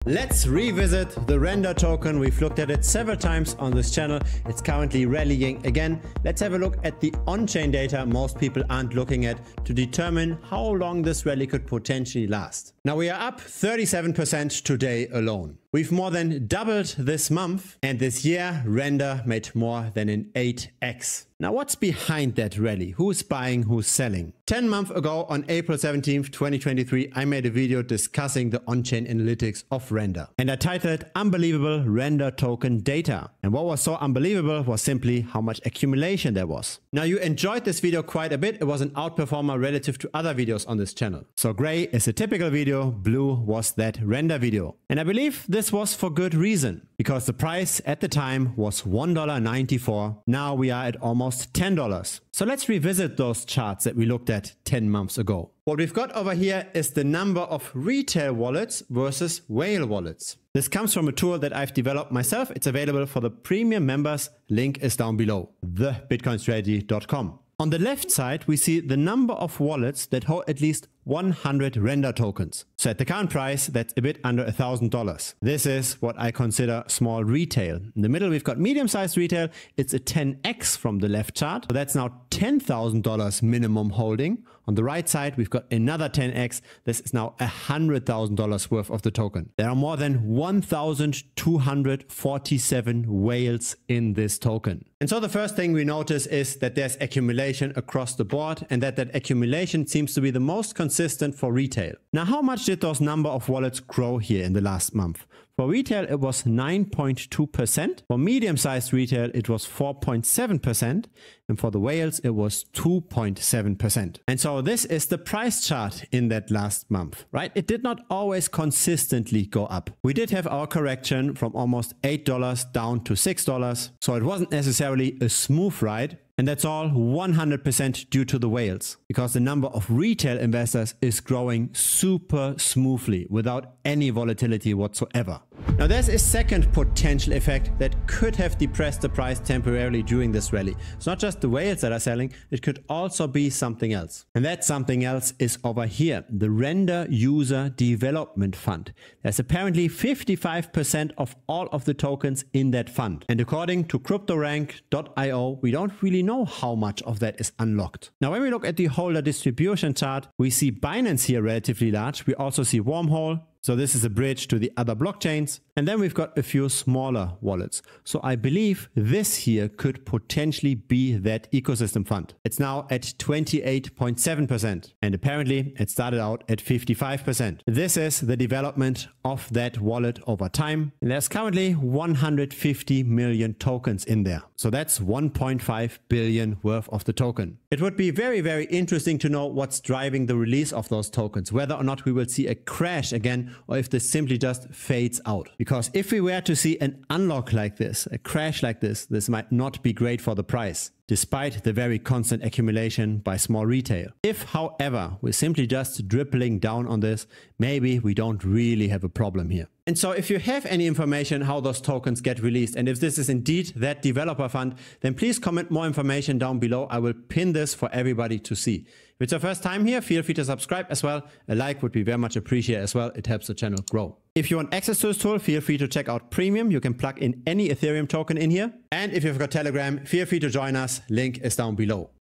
Let's revisit the Rndr token. We've looked at it several times on this channel. It's currently rallying again. Let's have a look at the on-chain data most people aren't looking at to determine how long this rally could potentially last. Now we are up 37% today alone. We've more than doubled this month, and this year Rndr made more than an 8x. Now what's behind that rally? Who's buying, who's selling? 10 months ago on April 17th, 2023, I made a video discussing the on-chain analytics of Rndr. And I titled Unbelievable Rndr Token Data. And what was so unbelievable was simply how much accumulation there was. Now you enjoyed this video quite a bit. It was an outperformer relative to other videos on this channel. So gray is a typical video, blue was that Rndr video. And I believe this was for good reason, because the price at the time was $1.94. Now we are at almost $10. So let's revisit those charts that we looked at 10 months ago. What we've got over here is the number of retail wallets versus whale wallets. This comes from a tool that I've developed myself. It's available for the premium members. Link is down below, thebitcoinstrategy.com. On the left side, we see the number of wallets that hold at least 100 Rndr tokens. So at the current price, that's a bit under $1,000. This is what I consider small retail. In the middle, we've got medium-sized retail. It's a 10x from the left chart. So that's now $10,000 minimum holding. On the right side, we've got another 10x. This is now $100,000 worth of the token. There are more than 1,247 whales in this token. And so the first thing we notice is that there's accumulation across the board, and that accumulation seems to be the most consistent for retail. Now, how much did those number of wallets grow here in the last month? For retail, it was 9.2%. For medium-sized retail, it was 4.7%. And for the whales, it was 2.7%. And so this is the price chart in that last month, right? It did not always consistently go up. We did have our correction from almost $8 down to $6. So it wasn't necessarily a smooth ride. And that's all 100% due to the whales, because the number of retail investors is growing super smoothly without any volatility whatsoever. Now there's a second potential effect that could have depressed the price temporarily during this rally. It's not just the whales that are selling, it could also be something else. And that something else is over here, the Rndr User Development Fund. There's apparently 55% of all of the tokens in that fund. And according to CryptoRank.io, we don't really know how much of that is unlocked. Now when we look at the holder distribution chart, we see Binance here relatively large. We also see Wormhole. So this is a bridge to the other blockchains. And then we've got a few smaller wallets. So I believe this here could potentially be that ecosystem fund. It's now at 28.7%. And apparently it started out at 55%. This is the development of that wallet over time. And there's currently 150 million tokens in there. So that's 1.5 billion worth of the token. It would be very, very interesting to know what's driving the release of those tokens, whether or not we will see a crash again, or if this simply just fades out. Because if we were to see an unlock like this, a crash like this might not be great for the price, despite the very constant accumulation by small retail. If, however, we're simply just dribbling down on this, maybe we don't really have a problem here. And so if you have any information how those tokens get released, and if this is indeed that developer fund, then please comment more information down below. I will pin this for everybody to see. If it's your first time here, feel free to subscribe as well. A like would be very much appreciated as well. It helps the channel grow. If you want access to this tool, feel free to check out Premium. You can plug in any Ethereum token in here. And if you've got Telegram, feel free to join us. Link is down below.